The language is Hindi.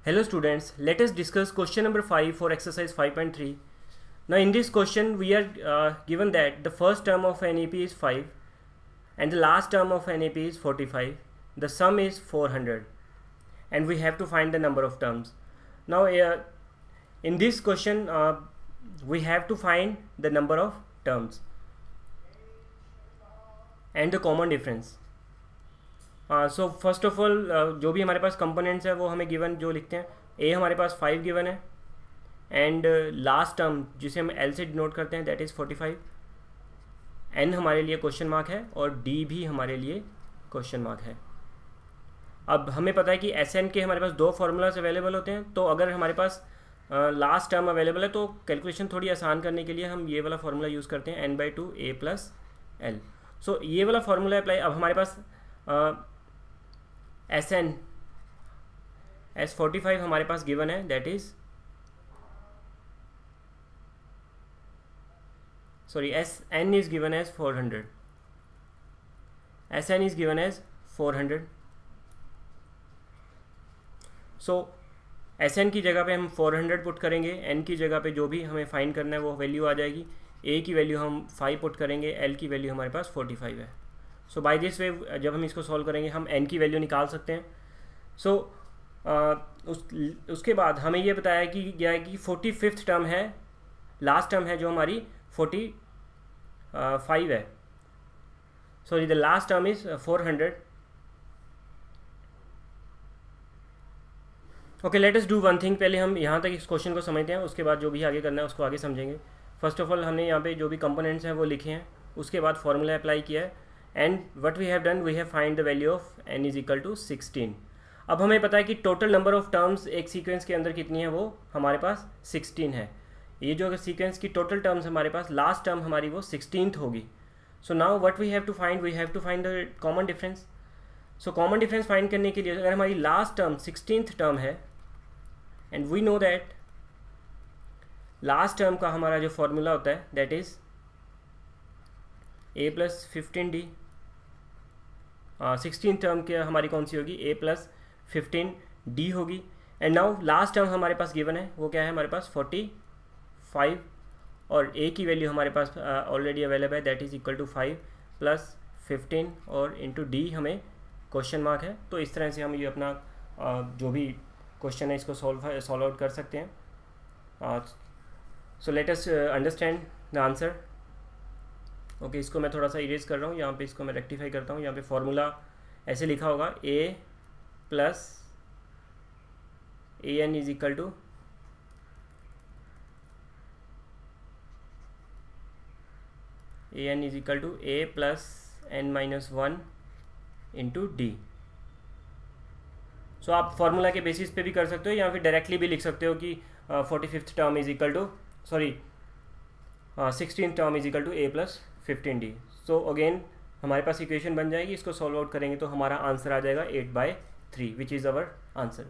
Hello students, let us discuss question number 5 for exercise 5.3. Now in this question we are given that the first term of NAP is 5 and the last term of NAP is 45. The sum is 400 and we have to find the number of terms. Now in this question we have to find the number of terms and the common difference. So first of all जो भी हमारे पास कंपोनेंट्स है वो हमें गिवन जो लिखते हैं ए हमारे पास 5 गिवन है एंड लास्ट टर्म जिसे हम एल से डिनोट करते हैं दैट इज़ 45. एन हमारे लिए क्वेश्चन मार्क है और डी भी हमारे लिए क्वेश्चन मार्क है. अब हमें पता है कि एस एन के हमारे पास दो फार्मूलाज अवेलेबल होते हैं, तो अगर हमारे पास लास्ट टर्म अवेलेबल है तो कैलकुलेशन थोड़ी आसान करने के लिए हम ये वाला फार्मूला यूज़ करते हैं n/2 a+l. सो ये वाला फार्मूला अप्लाई. अब हमारे पास SN S45 हमारे पास गिवन है that is SN is given as 400. SN is given as 400. So SN की जगह पे हम 400 पुट करेंगे, N की जगह पे जो भी हमें फाइंड करना है वो वैल्यू आ जाएगी. A की वैल्यू हम 5 पुट करेंगे, L की वैल्यू हमारे पास 45 है. सो बाय दिस वे जब हम इसको सॉल्व करेंगे हम n की वैल्यू निकाल सकते हैं. सो उसके बाद हमें ये बताया कि गया है कि 45th टर्म है, लास्ट टर्म है जो हमारी 45 है. Sorry the last term is 400. Okay let us do one thing. पहले हम यहाँ तक इस क्वेश्चन को समझते हैं, उसके बाद जो भी आगे करना है उसको आगे समझेंगे. फर्स्ट ऑफ ऑल हमने यहाँ पे जो भी कंपोनेंट्स हैं वो लिखे हैं, उसके बाद फॉर्मूला अप्लाई किया है and what we have done we have find the value of n is equal to 16. अब हमें पता है कि टोटल नंबर ऑफ टर्म्स एक सीक्वेंस के अंदर कितनी है, वो हमारे पास 16 है. ये जो सीक्वेंस की टोटल टर्म्स हमारे पास लास्ट टर्म हमारी वो 16th होगी. So now what we have to find the common difference. So common difference find करने के लिए अगर हमारी लास्ट टर्म 16th टर्म है and we know that last term का हमारा जो फॉर्मूला होता है that is a + 15d. 16th term के हमारी कौन सी होगी, a + 15d होगी. एंड नाउ लास्ट टर्म हमारे पास गिवन है वो क्या है हमारे पास 45 और a की वैल्यू हमारे पास ऑलरेडी अवेलेबल है दैट इज इक्वल टू 5 + 15 और इंटू d हमें क्वेश्चन मार्क है. तो इस तरह से हम ये अपना जो भी क्वेश्चन है इसको सॉल्व आउट कर सकते हैं. So let us understand the answer. Okay इसको मैं थोड़ा सा इरेज कर रहा हूँ, यहाँ पे इसको मैं रेक्टिफाई करता हूँ. यहाँ पे फॉर्मूला ऐसे लिखा होगा a + an is equal to a + n-1 into d. So आप फार्मूला के बेसिस पे भी कर सकते हो या फिर डायरेक्टली भी लिख सकते हो कि 45th term is equal to 16th term is equal to a + 15d. So again हमारे पास इक्वेशन बन जाएगी, इसको सॉल्व आउट करेंगे तो हमारा आंसर आ जाएगा 8/3 विच इज़ आवर आंसर.